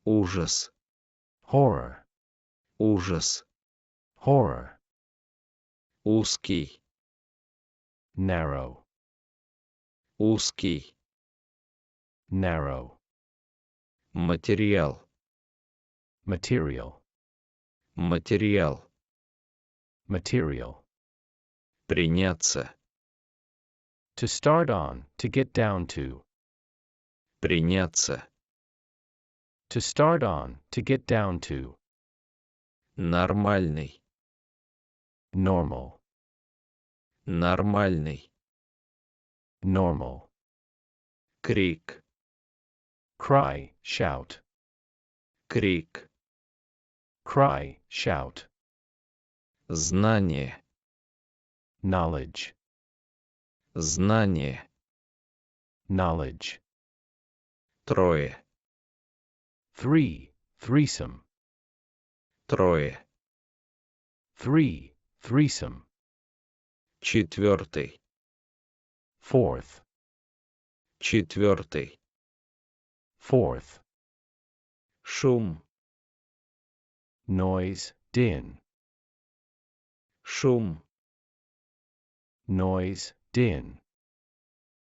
ужас, horror, ужас, horror, узкий, narrow, узкий, narrow, материал, material, материал, material. приняться, To start on, to get down to. приняться, To start on, to get down to. нормальный, Normal, нормальный, normal. крик, Cry, shout, крик, cry, shout. знание, Knowledge, знание, knowledge. трое, Three, threesome. трое, Three, threesome. четвертый, Fourth, четвертый, fourth. шум, Noise, din. шум, Noise, din.